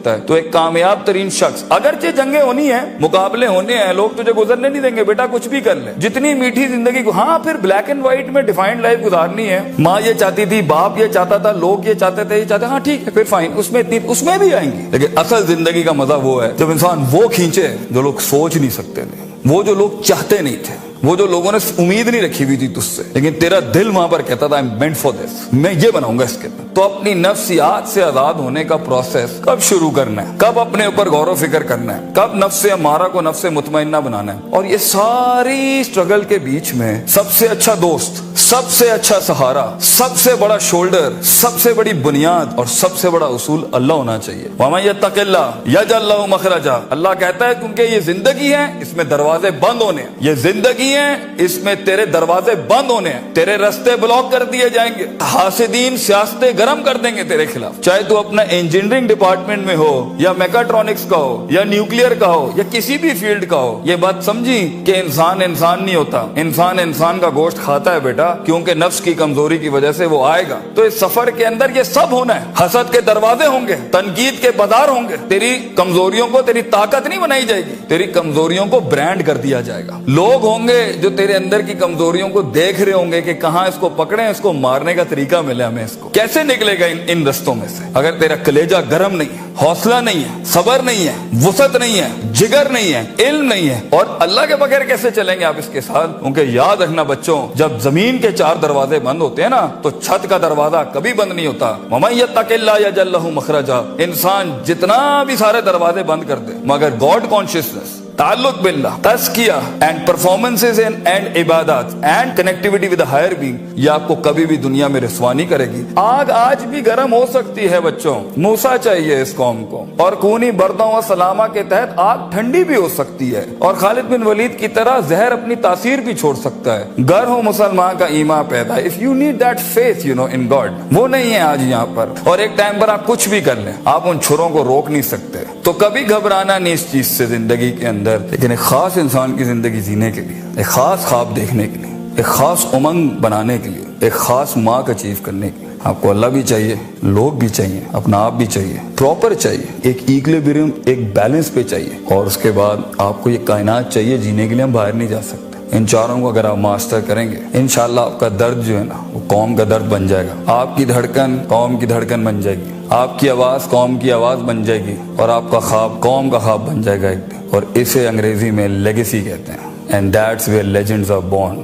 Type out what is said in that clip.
सकता है। तो एक कामयाब तरीन शख्स, अगरचे जंगें होनी है, मुकाबले होने हैं, लोग तुझे गुजरने नहीं देंगे, बेटा कुछ भी कर ले, जितनी मीठी जिंदगी को, हाँ फिर ब्लैक एंड व्हाइट में डिफाइंड लाइफ गुजारनी है, माँ ये चाहती थी, बाप ये चाहता था, लोग ये चाहते थे, ये चाहते, हाँ ठीक है फिर फाइन, उसमें भी आएंगी। लेकिन असल जिंदगी का मजा वो है जब इंसान वो खींचे जो लोग सोच नहीं सकते थे, वो जो लोग चाहते नहीं थे, वो जो लोगों ने उम्मीद नहीं रखी हुई थी तुझसे, लेकिन तेरा दिल वहां पर कहता था I am meant for this, मैं ये बनाऊंगा इसके अंदर। तो अपनी नफ्सियात से आजाद होने का प्रोसेस कब शुरू करना है, कब अपने ऊपर गौर व फिक्र करना है, कब नफ्स अमारा को नफ्स मुतमइन्ना बनाना है। और ये सारी स्ट्रगल के बीच में सबसे अच्छा दोस्त, सबसे अच्छा सहारा, सबसे बड़ा शोल्डर, सबसे बड़ी बुनियाद और सबसे बड़ा उसूल अल्लाह होना चाहिए। वमन यत्तक़िल्लाह यजअल लहु मखरजा, अल्लाह कहता है क्योंकि ये जिंदगी है, इसमें दरवाजे बंद होने हैं, ये जिंदगी है, इसमें तेरे दरवाजे बंद होने हैं, तेरे रास्ते ब्लॉक कर दिए जाएंगे, हासिदीन सियासतें गरम कर देंगे तेरे खिलाफ। चाहे तू अपना इंजीनियरिंग डिपार्टमेंट में हो या मैकाट्रॉनिक्स का हो या न्यूक्लियर का हो या किसी भी फील्ड का हो, ये बात समझी कि इंसान इंसान नहीं होता, इंसान इंसान का गोश्त खाता है बेटा, क्योंकि नफ्स की कमजोरी की वजह से वो आएगा। तो इस सफर के अंदर ये सब होना है, हसद के दरवाजे होंगे, तनकीद के बाजार होंगे, तेरी कमजोरियों को तेरी ताकत नहीं बनाई जाएगी, तेरी कमजोरियों को ब्रांड कर दिया जाएगा। लोग होंगे जो तेरे अंदर की कमजोरियों को देख रहे होंगे कि कहां इसको पकड़े, इसको मारने का तरीका मिले हमें, इसको कैसे निकलेगा इन रस्तों में से। अगर तेरा कलेजा गर्म नहीं है, हौसला नहीं है, सबर नहीं है, वुसअत नहीं है, जिगर नहीं है, इल्म नहीं है, और अल्लाह के बगैर कैसे चलेंगे आप इसके साथ। क्योंकि याद रखना बच्चों, जब जमीन के 4 दरवाजे बंद होते हैं ना, तो छत का दरवाजा कभी बंद नहीं होता। वमन यत्तक़िल्लाह यजअल लहु मखरजा, इंसान जितना भी सारे दरवाजे बंद कर दे, मगर गॉड कॉन्शियसनेस, ताल्लुक बिल्लाह, तज़किया एंड परफॉर्मेंसेस एंड इबादत and connectivity with higher being, ये आपको कभी भी दुनिया में रसवा नहीं करेगी। आग आज भी गर्म हो सकती है बच्चों, मूसा चाहिए इस कौम को, और खूनी बर्दों व सलामा के तहत आग ठंडी भी हो सकती है, और खालिद बिन वलीद की तरह जहर अपनी तासीर भी छोड़ सकता है। गर हो मुसलमान का ईमान पैदा, if you need that faith you know in God, वो नहीं है आज यहाँ पर। और एक टाइम पर आप कुछ भी कर लें, आप उन छुरों को रोक नहीं सकते। तो कभी घबराना नहीं इस चीज से जिंदगी के अंदर, लेकिन एक खास इंसान की जिंदगी जीने के लिए, एक खास ख्वाब देखने के लिए, एक खास उमंग बनाने के लिए, एक खास मार्क अचीव करने के लिए आपको अल्लाह भी चाहिए, लोग भी चाहिए, अपना आप भी चाहिए, प्रॉपर चाहिए, एक इक्विलिब्रियम, एक बैलेंस पे चाहिए, और उसके बाद आपको ये कायनात चाहिए जीने के लिए। हम बाहर नहीं जा सकते। इन चारों को अगर आप मास्टर करेंगे, इंशाल्लाह आपका दर्द जो है ना, वो कौम का दर्द बन जाएगा, आपकी धड़कन कौम की धड़कन बन जाएगी, आपकी आवाज कौम की आवाज बन जाएगी, और आपका ख्वाब कौम का ख्वाब बन जाएगा एक दिन। और इसे अंग्रेजी में लेगेसी कहते हैं, and that's where legends are born.